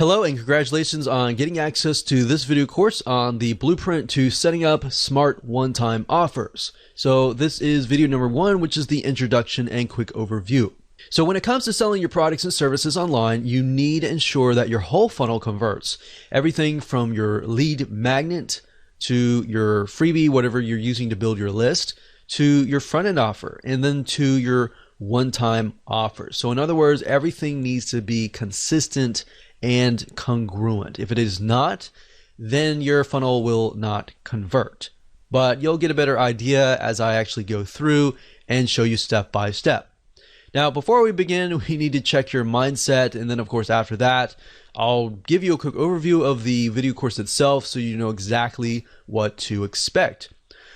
Hello and congratulations on getting access to this video course on the blueprint to setting up smart one-time offers. So this is video number 1, which is the introduction and quick overview. So when it comes to selling your products and services online, you need to ensure that your whole funnel converts. Everything from your lead magnet to your freebie, whatever you're using to build your list, to your front-end offer, and then to your one-time offer. So in other words, everything needs to be consistent and congruent. If it is not, then your funnel will not convert. But you'll get a better idea as I actually go through and show you step by step. Now, before we begin, we need to check your mindset. And then, of course, after that, I'll give you a quick overview of the video course itself so you know exactly what to expect.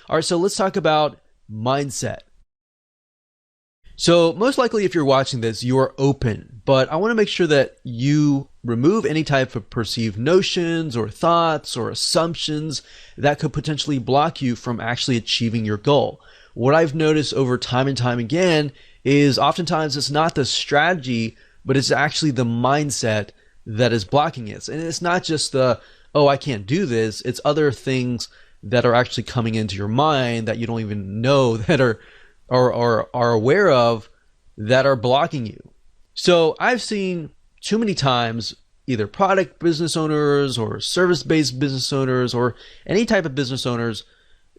All right, so let's talk about mindset. So most likely if you're watching this, you are open, but I want to make sure that you remove any type of perceived notions or thoughts or assumptions that could potentially block you from actually achieving your goal. What I've noticed over time and time again is oftentimes it's not the strategy, but it's actually the mindset that is blocking it. And it's not just the, oh, I can't do this. It's other things that are actually coming into your mind that you don't even know that are aware of that are blocking you. So I've seen too many times either product business owners or service-based business owners or any type of business owners,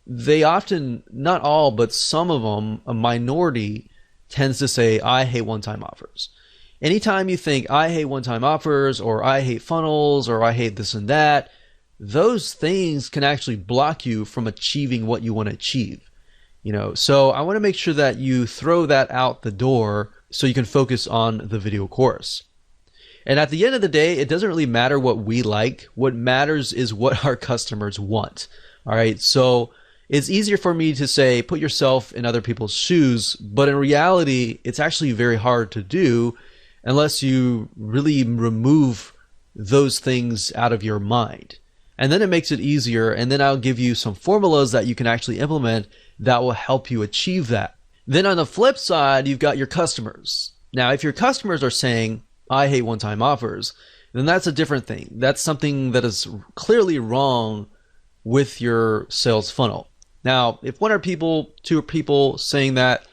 they often, not all, but some of them, a minority, tends to say, I hate one-time offers. Anytime you think, I hate one-time offers, or I hate funnels, or I hate this and that, those things can actually block you from achieving what you want to achieve. So I want to make sure that you throw that out the door so you can focus on the video course. And at the end of the day, it doesn't really matter what we like. What matters is what our customers want. All right. So it's easier for me to say, put yourself in other people's shoes. But in reality, it's actually very hard to do unless you really remove those things out of your mind. And then it makes it easier. And then I'll give you some formulas that you can actually implement that will help you achieve that. Then on the flip side, you've got your customers. Now, if your customers are saying, I hate one-time offers, then that's a different thing. That's something that is clearly wrong with your sales funnel. Now, if one or two people saying that,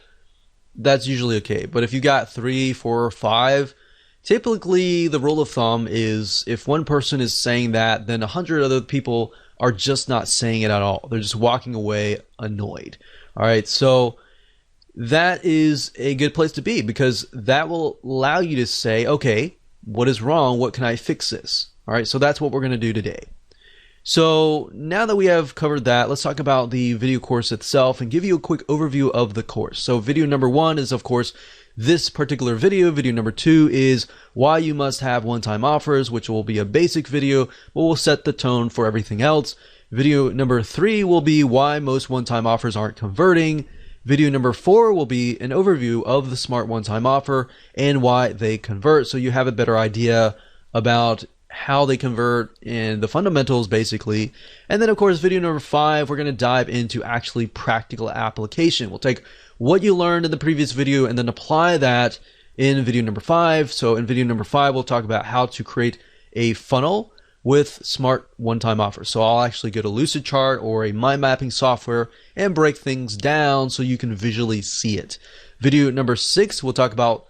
that's usually okay. But if you got 3, 4, or 5, typically the rule of thumb is if one person is saying that, then 100 other people are just not saying it at all. They're just walking away annoyed. All right, so that is a good place to be because that will allow you to say, okay, what is wrong? What can I fix this? All right, so that's what we're going to do today. So now that we have covered that, let's talk about the video course itself and give you a quick overview of the course. So video number 1 is, of course, this particular video. Video number 2 is why you must have one-time offers, which will be a basic video, but will set the tone for everything else. Video number 3 will be why most one-time offers aren't converting. Video number 4 will be an overview of the smart one-time offer and why they convert, so you have a better idea about how they convert and the fundamentals basically. And then of course video number 5, we're going to dive into actually practical application. We'll take what you learned in the previous video and then apply that in video number 5. So in video number 5, we'll talk about how to create a funnel with smart one-time offers. So I'll actually go to Lucidchart or a mind mapping software and break things down so you can visually see it. Video number 6, we'll talk about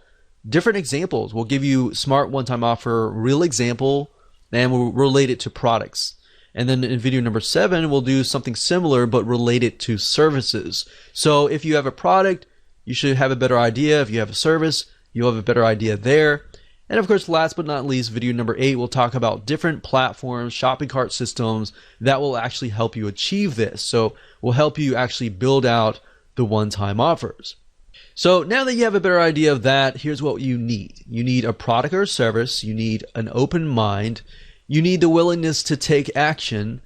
different examples. We'll give you smart one-time offer, real example, and we'll relate it to products. And then in video number 7, we'll do something similar but related to services. So if you have a product, you should have a better idea. If you have a service, you'll have a better idea there. And of course, last but not least, video number 8, we'll talk about different platforms, shopping cart systems that will actually help you achieve this. So will help you actually build out the one-time offers. So now that you have a better idea of that, here's what you need. You need a product or service. You need an open mind. You need the willingness to take action,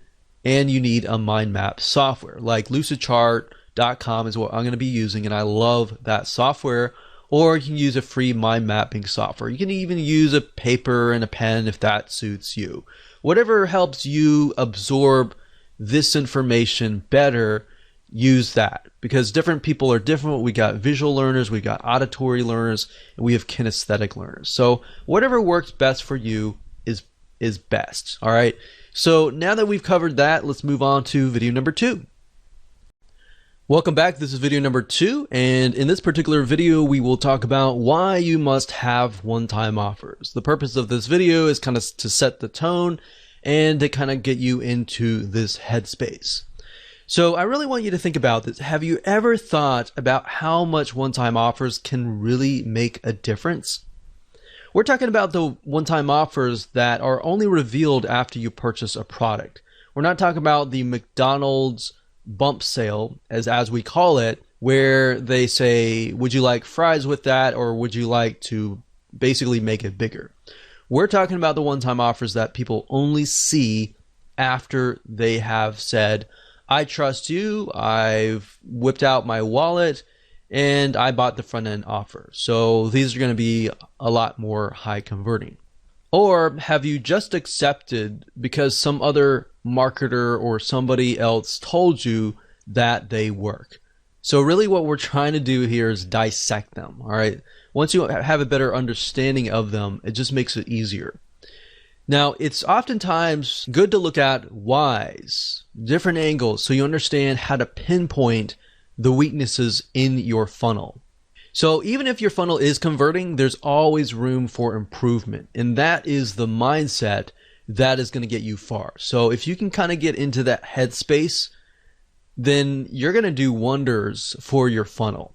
and you need a mind map software like Lucidchart.com is what I'm going to be using, and I love that software. Or you can use a free mind mapping software. You can even use a paper and a pen if that suits you. Whatever helps you absorb this information better, use that, because different people are different. We got visual learners, we got auditory learners, and we have kinesthetic learners. So whatever works best for you is is best. All right. So now that we've covered that, let's move on to video number 2. Welcome back. This is video number 2, and in this particular video, we will talk about why you must have one-time offers. The purpose of this video is kind of to set the tone and to kind of get you into this headspace. So I really want you to think about this. Have you ever thought about how much one-time offers can really make a difference? We're talking about the one-time offers that are only revealed after you purchase a product. We're not talking about the McDonald's bump sale, as we call it, where they say, would you like fries with that, or would you like to basically make it bigger? We're talking about the one-time offers that people only see after they have said, I trust you, I've whipped out my wallet, and I bought the front-end offer. So these are going to be a lot more high converting. Or have you just accepted because some other marketer or somebody else told you that they work? So really what we're trying to do here is dissect them, all right? Once you have a better understanding of them, it just makes it easier. Now, it's oftentimes good to look at whys, different angles, so you understand how to pinpoint the weaknesses in your funnel. So even if your funnel is converting, there's always room for improvement. And that is the mindset that is going to get you far. So if you can kind of get into that headspace, then you're going to do wonders for your funnel.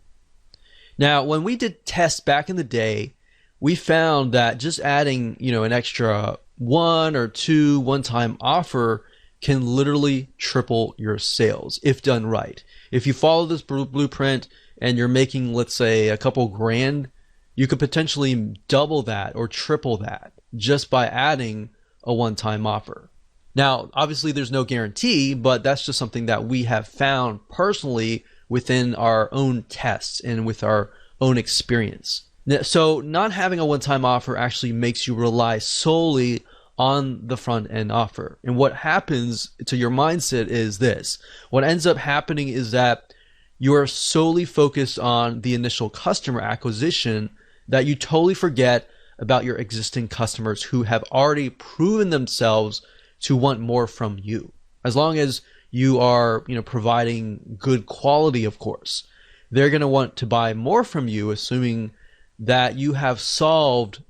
Now, when we did tests back in the day, we found that just adding, an extra 1 or 2 one-time offer can literally triple your sales if done right. If you follow this blueprint and you're making, let's say, a couple grand, you could potentially double that or triple that just by adding a one-time offer. Now, obviously there's no guarantee, but that's just something that we have found personally within our own tests and with our own experience. So not having a one-time offer actually makes you rely solely on the front-end offer. And what happens to your mindset is this. What ends up happening is that you are solely focused on the initial customer acquisition that you totally forget about your existing customers who have already proven themselves to want more from you. As long as you are, providing good quality, of course, they're going to want to buy more from you, assuming that you have solved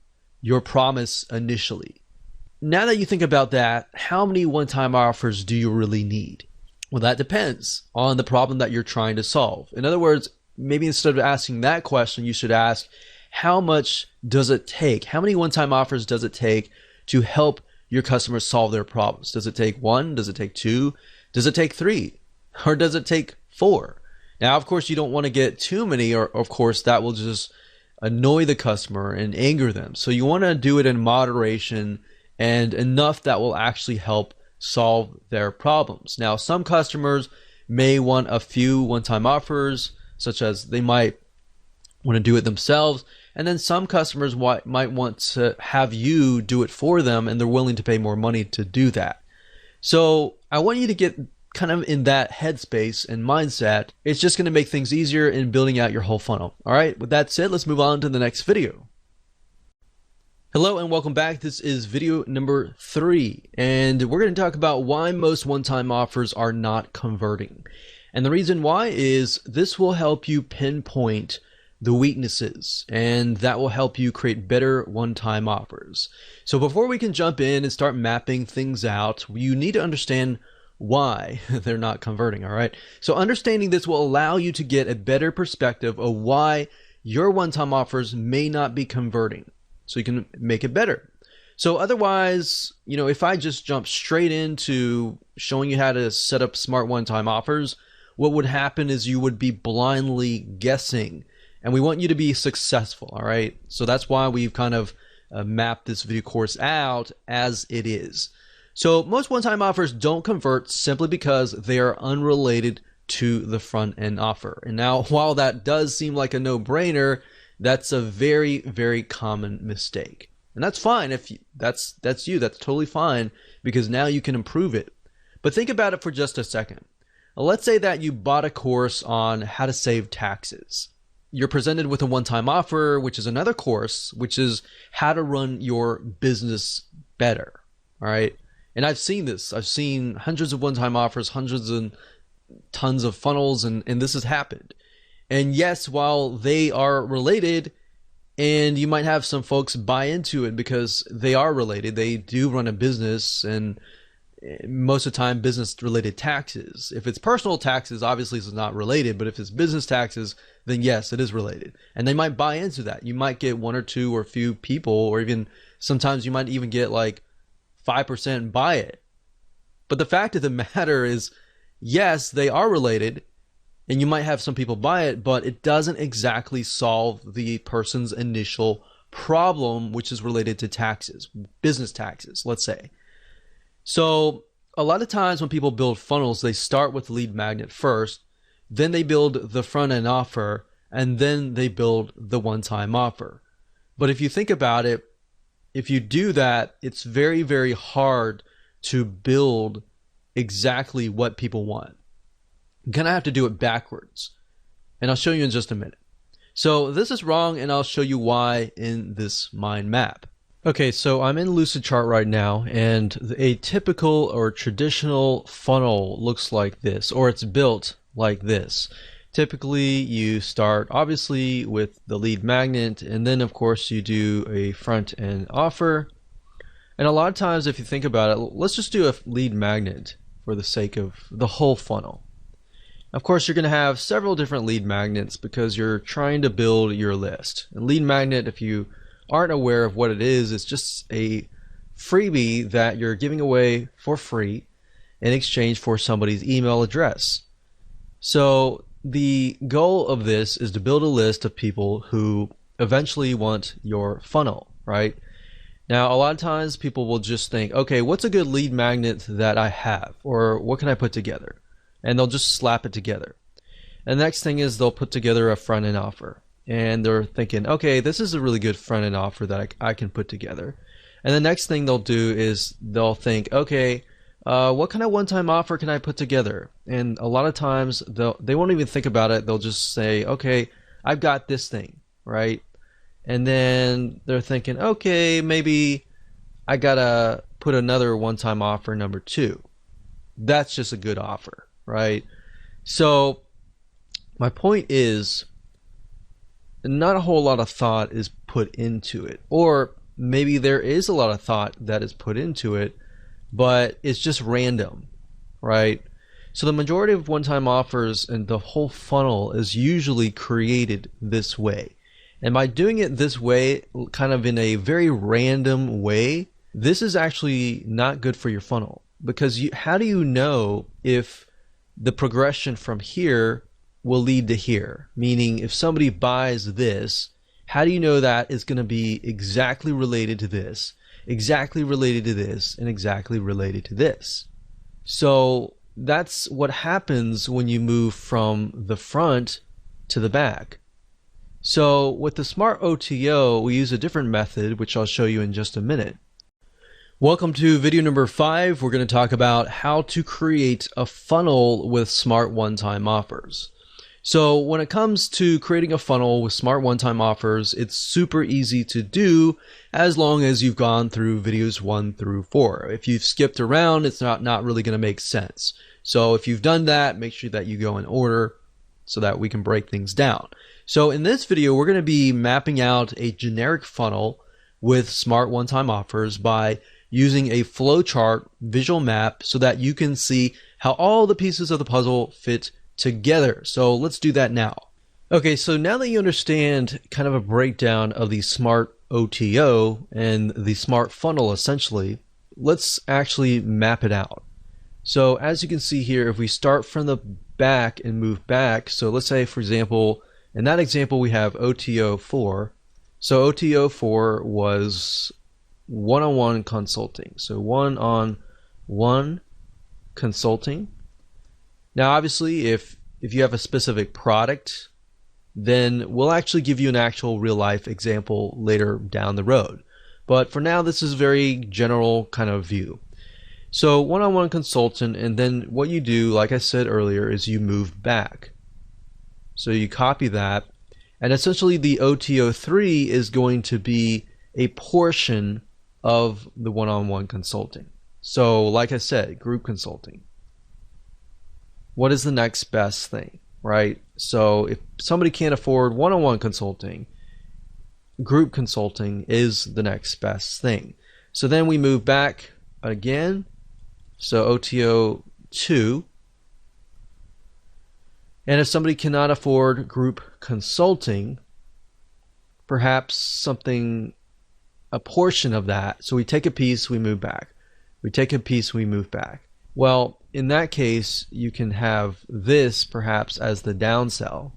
your promise initially. Now that you think about that, how many one-time offers do you really need? Well, that depends on the problem that you're trying to solve. In other words, maybe instead of asking that question, you should ask, how much does it take? How many one-time offers does it take to help your customers solve their problems? Does it take 1? Does it take 2? Does it take 3? Or does it take 4? Now, of course, you don't want to get too many, or of course, that will just annoy the customer and anger them. So you want to do it in moderation and enough that will actually help solve their problems. Now, some customers may want a few one-time offers, such as they might want to do it themselves, and then some customers might want to have you do it for them, and they're willing to pay more money to do that. So I want you to get kind of in that headspace and mindset. It's just going to make things easier in building out your whole funnel. All right, with that said, let's move on to the next video. Hello and welcome back. This is video number 3, and we're going to talk about why most one-time offers are not converting. And the reason why is this will help you pinpoint the weaknesses, and that will help you create better one-time offers. So before we can jump in and start mapping things out, you need to understand why they're not converting, all right? So understanding this will allow you to get a better perspective of why your one-time offers may not be converting, so you can make it better. So otherwise, if I just jump straight into showing you how to set up smart one-time offers, what would happen is you would be blindly guessing. And we want you to be successful, all right? So that's why we've kind of mapped this video course out as it is. So most one-time offers don't convert simply because they are unrelated to the front-end offer. And now, while that does seem like a no-brainer, that's a very, very common mistake. And that's fine. If that's totally fine, because now you can improve it. But think about it for just a second. Let's say that you bought a course on how to save taxes. You're presented with a one-time offer, which is another course, which is how to run your business better. All right. And I've seen this. I've seen hundreds of one-time offers, hundreds and tons of funnels, and this has happened. And yes, while they are related, and you might have some folks buy into it because they are related, they do run a business, and most of the time business related taxes. If it's personal taxes, obviously it's not related, but if it's business taxes, then yes, it is related. And they might buy into that. You might get one or two or a few people, or even sometimes you might even get like 5% buy it. But the fact of the matter is, yes, they are related, and you might have some people buy it, but it doesn't exactly solve the person's initial problem, which is related to taxes, business taxes, let's say. So a lot of times when people build funnels, they start with lead magnet first, then they build the front end offer, and then they build the one-time offer. But if you think about it, if you do that, it's very, very hard to build exactly what people want. You're going to have to do it backwards. And I'll show you in just a minute. So this is wrong, and I'll show you why in this mind map. Okay, so I'm in Lucidchart right now, and a typical or traditional funnel looks like this, or it's built like this. Typically, you start obviously with the lead magnet, and then of course you do a front end offer. And a lot of times, if you think about it, let's just do a lead magnet for the sake of the whole funnel. Of course, you're going to have several different lead magnets because you're trying to build your list. And lead magnet, if you aren't aware of what it is, it's just a freebie that you're giving away for free in exchange for somebody's email address. So the goal of this is to build a list of people who eventually want your funnel, right? Now, a lot of times people will just think, okay, what's a good lead magnet that I have? Or what can I put together? And they'll just slap it together. And the next thing is they'll put together a front end offer. And they're thinking, okay, this is a really good front end offer that I can put together. And the next thing they'll do is they'll think, okay, what kind of one-time offer can I put together? And a lot of times they won't even think about it. They'll just say, okay, I've got this thing, right? And then they're thinking, okay, maybe I gotta put another one-time offer number 2. That's just a good offer, right? So my point is, not a whole lot of thought is put into it, or maybe there is a lot of thought that is put into it, but it's just random, right? So the majority of one-time offers and the whole funnel is usually created this way. And by doing it this way, kind of in a very random way, this is actually not good for your funnel, because how do you know if the progression from here will lead to here? Meaning, if somebody buys this, how do you know that is going to be exactly related to this, exactly related to this, and exactly related to this? So that's what happens when you move from the front to the back. So with the Smart OTO, we use a different method, which I'll show you in just a minute. Welcome to video number 5. We're going to talk about how to create a funnel with Smart one-time offers. So when it comes to creating a funnel with Smart one-time offers, it's super easy to do as long as you've gone through videos 1 through 4. If you've skipped around, it's not really going to make sense. So if you've done that, make sure that you go in order so that we can break things down. So in this video, we're going to be mapping out a generic funnel with Smart one-time offers by using a flowchart visual map so that you can see how all the pieces of the puzzle fit together. So let's do that now. Okay, so now that you understand kind of a breakdown of the Smart OTO and the Smart funnel essentially, let's actually map it out. So as you can see here, if we start from the back and move back, so let's say for example, in that example we have OTO 4. So OTO 4 was one-on-one consulting. So one-on-one consulting. Now obviously if you have a specific product, then we'll actually give you an actual real life example later down the road. But for now, this is a very general kind of view. So one-on-one consultant, and then what you do, like I said earlier, is you move back. So you copy that, and essentially the OTO3 is going to be a portion of the one-on-one consulting. So like I said, group consulting. What is the next best thing, right? So if somebody can't afford one-on-one consulting, group consulting is the next best thing. So then we move back again. So OTO 2. And if somebody cannot afford group consulting, perhaps something, a portion of that. So we take a piece, we move back. We take a piece, we move back. Well, in that case, you can have this perhaps as the downsell.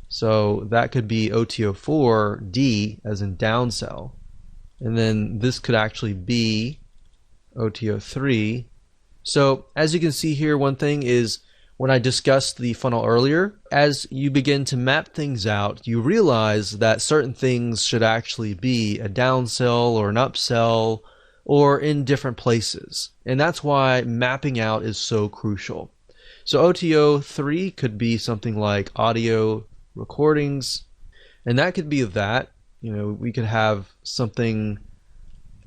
So that could be OTO4D as in downsell. And then this could actually be OTO3. So as you can see here, one thing is when I discussed the funnel earlier, as you begin to map things out, you realize that certain things should actually be a downsell or an upsell or in different places. And that's why mapping out is so crucial. So OTO3 could be something like audio recordings, and that could be that. You know, we could have something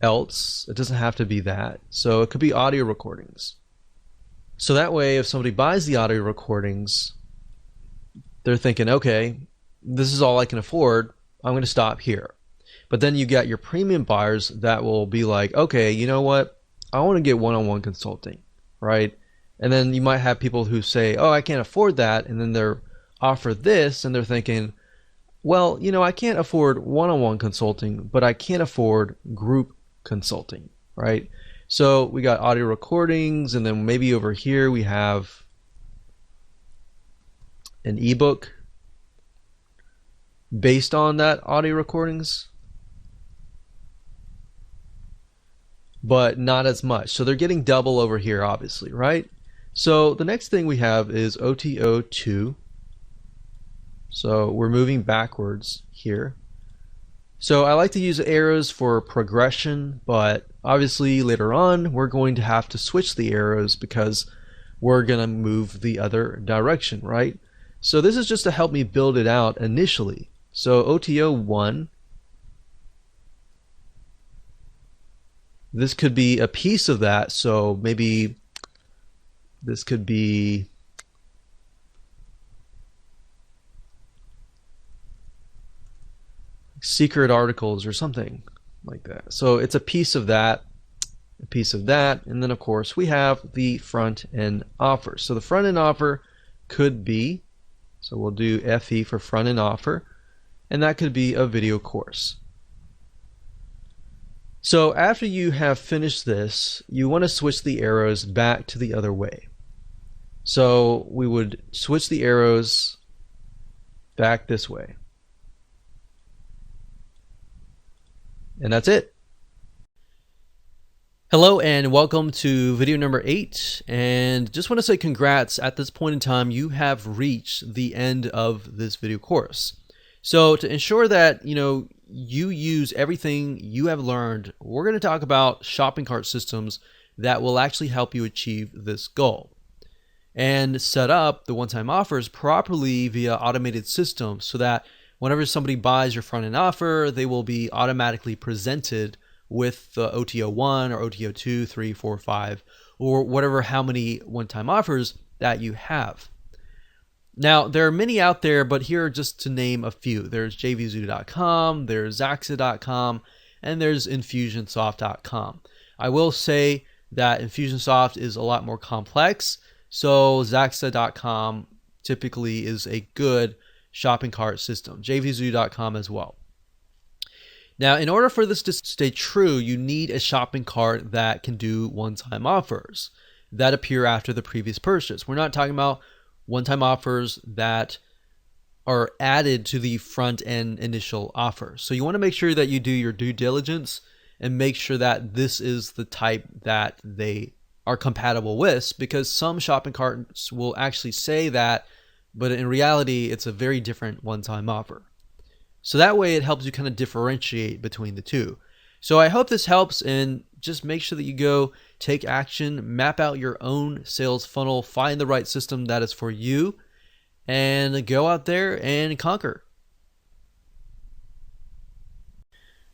else. It doesn't have to be that. So it could be audio recordings. So that way, if somebody buys the audio recordings, they're thinking, okay, this is all I can afford. I'm going to stop here. But then you got your premium buyers that will be like, okay, you know what? I want to get one-on-one consulting, right? And then you might have people who say, oh, I can't afford that. And then they're offered this and they're thinking, well, you know, I can't afford one-on-one consulting, but I can't afford group consulting, right? So we got audio recordings, and then maybe over here we have an ebook based on that audio recordings, but not as much. So they're getting double over here, obviously, right? So the next thing we have is OTO2. So we're moving backwards here. So I like to use arrows for progression, but obviously later on we're going to have to switch the arrows because we're going to move the other direction, right? So this is just to help me build it out initially. So OTO1, this could be a piece of that. So maybe this could be secret articles or something like that. So it's a piece of that, a piece of that, and then of course we have the front end offer. So the front end offer could be, so we'll do FE for front end offer, and that could be a video course. So after you have finished this, you want to switch the arrows back to the other way. So we would switch the arrows back this way. And that's it. Hello and welcome to video number 8, and just want to say congrats. At this point in time you have reached the end of this video course. So to ensure that you use everything you have learned, we're going to talk about shopping cart systems that will actually help you achieve this goal and set up the one-time offers properly via automated systems so that whenever somebody buys your front-end offer, they will be automatically presented with the OTO1 or OTO2, 3, 4, 5, or whatever, how many one-time offers that you have. Now, there are many out there, but here are just to name a few. There's jvzoo.com, there's Zaxa.com, and there's Infusionsoft.com. I will say that Infusionsoft is a lot more complex, so Zaxa.com typically is a good shopping cart system. jvzoo.com as well. Now, in order for this to stay true, you need a shopping cart that can do one-time offers that appear after the previous purchase. We're not talking about one-time offers that are added to the front-end initial offer. So you want to make sure that you do your due diligence and make sure that this is the type that they are compatible with, because some shopping carts will actually say that, but in reality, it's a very different one-time offer. So that way it helps you kind of differentiate between the two. So I hope this helps, and just make sure that you go take action, map out your own sales funnel, find the right system that is for you, and go out there and conquer.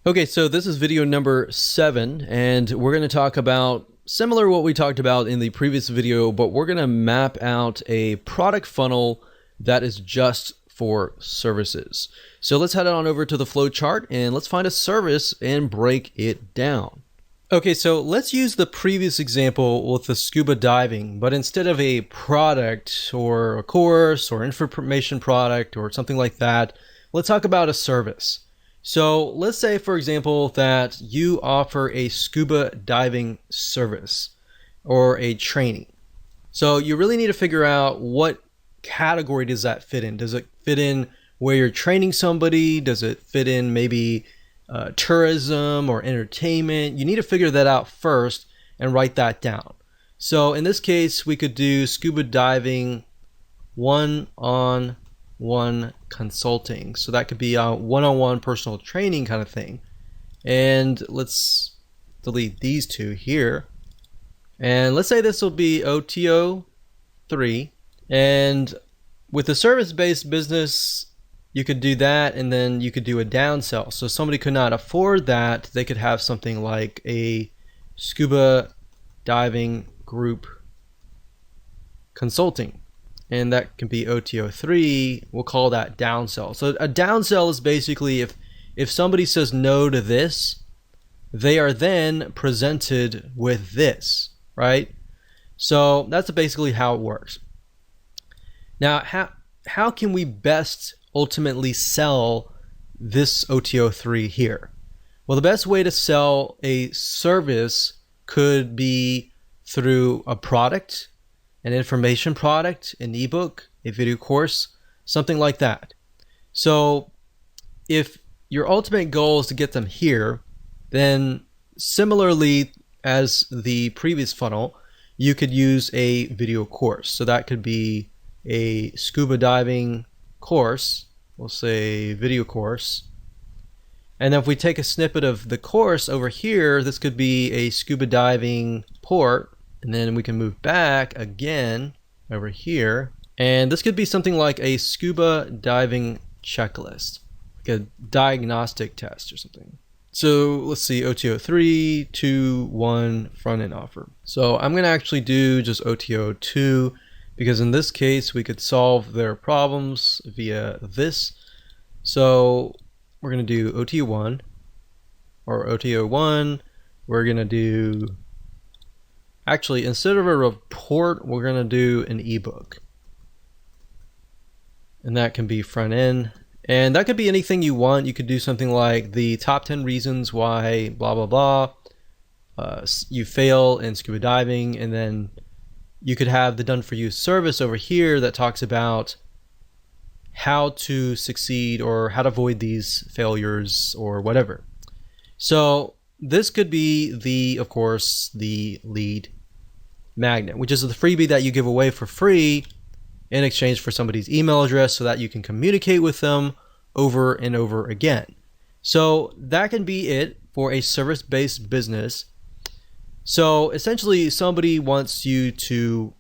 Okay, so this is video number 7, and we're going to talk about similar to what we talked about in the previous video, but we're going to map out a product funnel that is just for services. So let's head on over to the flowchart and let's find a service and break it down. Okay, so let's use the previous example with the scuba diving, but instead of a product or a course or information product or something like that, let's talk about a service. So let's say, for example, that you offer a scuba diving service or a training. So you really need to figure out what category does that fit in. Does it fit in where you're training somebody? Does it fit in maybe tourism or entertainment? You need to figure that out first and write that down. So in this case, we could do scuba diving one-on-one consulting. So that could be a one-on-one personal training kind of thing. And let's delete these two here. And let's say this will be OTO 3. And with a service-based business, you could do that, and then you could do a downsell. So somebody could not afford that. They could have something like a scuba diving group consulting. And that can be OTO 3. We'll call that downsell. So a downsell is basically if somebody says no to this, they are then presented with this, right? So that's basically how it works. Now, how can we best ultimately sell this OTO 3 here? Well, the best way to sell a service could be through a product, an information product, an ebook, a video course, something like that. So if your ultimate goal is to get them here, then similarly as the previous funnel, you could use a video course. So that could be a scuba diving course, we'll say video course. And then if we take a snippet of the course over here, this could be a scuba diving port. And then we can move back again over here. And this could be something like a scuba diving checklist, like a diagnostic test or something. So let's see, OTO 3, 2, 1, front end offer. So I'm going to actually do just OTO 2 because in this case we could solve their problems via this. So we're going to do OTO 1 or OTO 1. We're going to do, actually, instead of a report, we're going to do an ebook. And that can be front end. And that could be anything you want. You could do something like the top 10 reasons why blah, blah, blah. You fail in scuba diving. And then you could have the done for you service over here that talks about how to succeed or how to avoid these failures or whatever. So this could be of course, the lead magnet, which is the freebie that you give away for free in exchange for somebody's email address so that you can communicate with them over and over again. So that can be it for a service-based business. So essentially somebody wants you to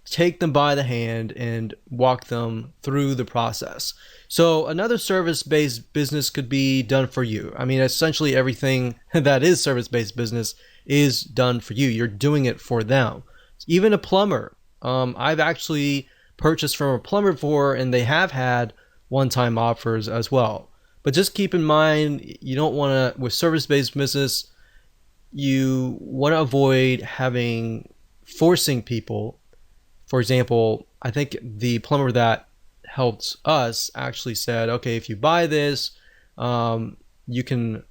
take them by the hand and walk them through the process. So another service-based business could be done for you. I mean, essentially everything that is service-based business is done for you. You're doing it for them. Even a plumber. I've actually purchased from a plumber before, and they have had one-time offers as well. But just keep in mind, you don't want to, with service-based business, you want to avoid forcing people. For example, I think the plumber that helped us actually said, okay, if you buy this, you can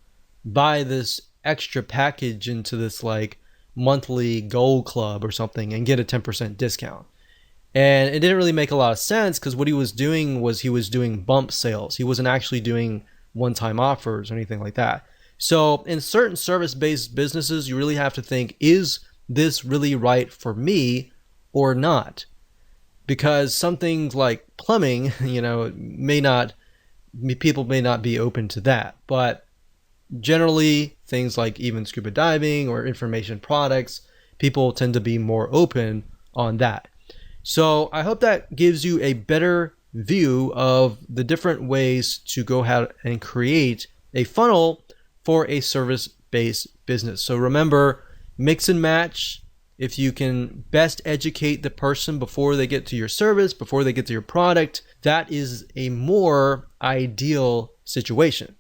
buy this extra package into this like monthly gold club or something and get a 10% discount. And it didn't really make a lot of sense because what he was doing was he was doing bump sales. He wasn't actually doing one-time offers or anything like that. So in certain service-based businesses, you really have to think, is this really right for me or not? Because some things like plumbing, people may not be open to that. But generally, things like even scuba diving or information products, people tend to be more open on that. So I hope that gives you a better view of the different ways to go ahead and create a funnel for a service-based business. So remember, mix and match. If you can best educate the person before they get to your service, before they get to your product, that is a more ideal situation.